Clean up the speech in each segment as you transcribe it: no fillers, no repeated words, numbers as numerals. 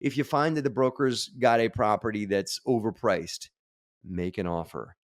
if you find that the broker's got a property that's overpriced, make an offer.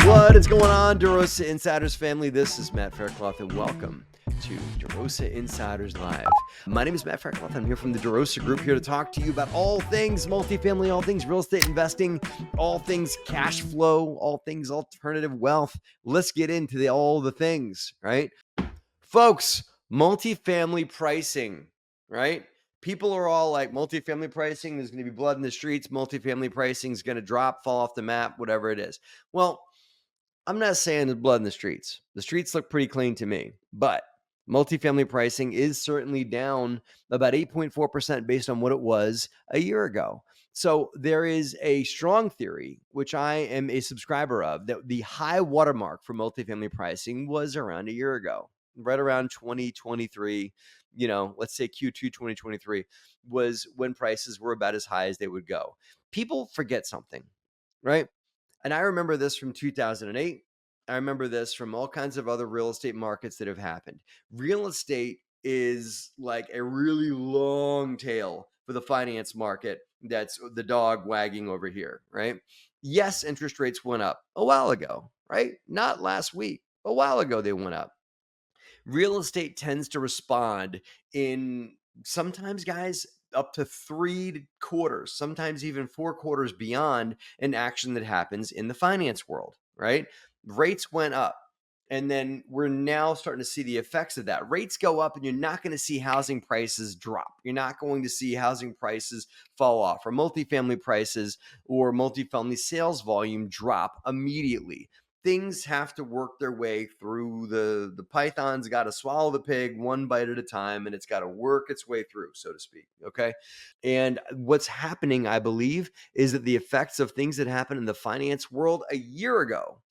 What is going on, DeRosa Insiders family? This is Matt Faircloth, and welcome to DeRosa Insiders Live. My name is Matt Faircloth. I'm here from the DeRosa Group, here to talk to you about all things multifamily, all things real estate investing, all things cash flow, all things alternative wealth. Let's get into all the things, right? Folks, multifamily pricing, right? People are all like, multifamily pricing, there's going to be blood in the streets. Multifamily pricing is going to drop, fall off the map, whatever it is. Well, I'm not saying there's blood in the streets. The streets look pretty clean to me, but multifamily pricing is certainly down about 8.4% based on what it was a year ago. So there is a strong theory, which I am a subscriber of, that the high watermark for multifamily pricing was around a year ago, right around 2023, let's say Q2 2023 was when prices were about as high as they would go. People forget something, right? And I remember this from 2008. I remember this from all kinds of other real estate markets that have happened. Real estate is like a really long tail for the finance market. That's the dog wagging over here, right? Yes, interest rates went up a while ago, right? Not last week. A while ago, they went up. Real estate tends to respond in sometimes, guys, up to 3 quarters, sometimes even 4 quarters beyond an action that happens in the finance world, right? Rates went up, and then we're now starting to see the effects of that. Rates go up, and you're not going to see housing prices drop. You're not going to see housing prices fall off, or multifamily prices or multifamily sales volume drop immediately. Things have to work their way through the python's got to swallow the pig one bite at a time, and it's got to work its way through, so to speak. Okay. And what's happening, I believe, is that the effects of things that happened in the finance world a year ago,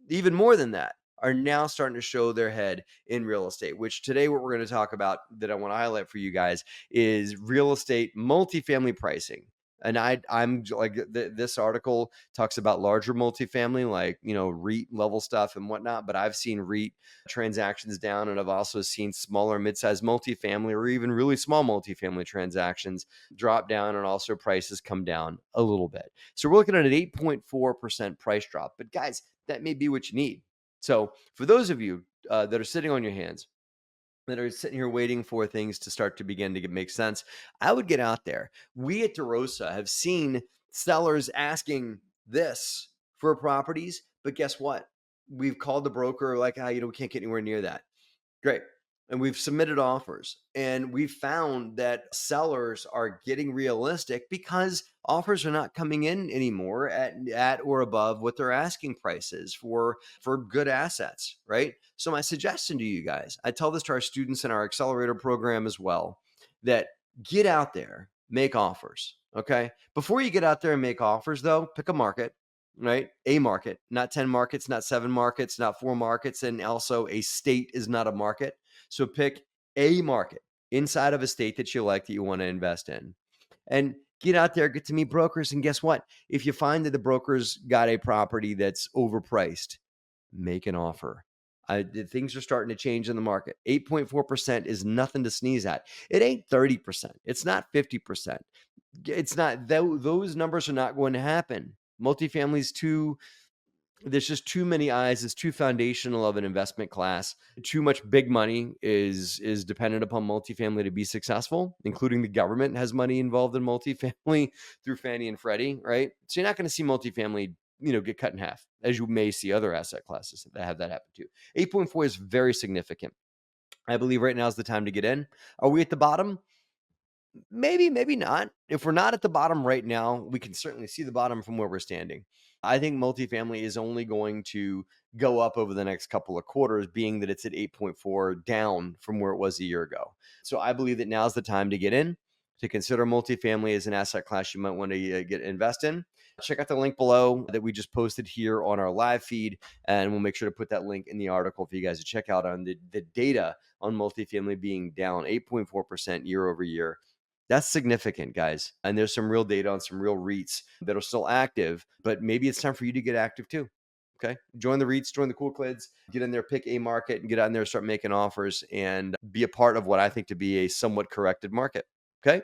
even more than that, are now starting to show their head in real estate, which today what we're going to talk about that I want to highlight for you guys is real estate multifamily pricing. And I'm like, this article talks about larger multifamily, like, REIT level stuff and whatnot. But I've seen REIT transactions down, and I've also seen smaller, mid-sized multifamily or even really small multifamily transactions drop down, and also prices come down a little bit. So we're looking at an 8.4% price drop. But guys, that may be what you need. So for those of you that are sitting on your hands, that are sitting here waiting for things to start to begin to make sense, I would get out there. We at DeRosa have seen sellers asking this for properties, but guess what? We've called the broker like, we can't get anywhere near that. Great. And we've submitted offers, and we've found that sellers are getting realistic because offers are not coming in anymore at or above what their asking prices for good assets, right? So my suggestion to you guys, I tell this to our students in our accelerator program as well, that get out there, make offers, okay? Before you get out there and make offers, though, pick a market, right? A market, not 10 markets, not 7 markets, not 4 markets, and also a state is not a market. So pick a market inside of a state that you like, that you want to invest in, and get out there, get to meet brokers. And guess what? If you find that the broker's got a property that's overpriced, make an offer. Things are starting to change in the market. 8.4% is nothing to sneeze at. It ain't 30%. It's not 50%. It's not, those numbers are not going to happen. Multifamily's there's just too many eyes. It's too foundational of an investment class. Too much big money is dependent upon multifamily to be successful, including the government has money involved in multifamily through Fannie and Freddie, right? So you're not going to see multifamily, get cut in half, as you may see other asset classes that have that happen too. 8.4 is very significant. I believe right now is the time to get in. Are we at the bottom? Maybe, maybe not. If we're not at the bottom right now, we can certainly see the bottom from where we're standing. I think multifamily is only going to go up over the next couple of quarters, being that it's at 8.4 down from where it was a year ago. So I believe that now's the time to get in, to consider multifamily as an asset class you might want to invest in. Check out the link below that we just posted here on our live feed, and we'll make sure to put that link in the article for you guys to check out on the data on multifamily being down 8.4% year over year. That's significant, guys. And there's some real data on some real REITs that are still active, but maybe it's time for you to get active too. Okay. Join the REITs, join the cool kids, get in there, pick a market and get out in there, start making offers and be a part of what I think to be a somewhat corrected market. Okay.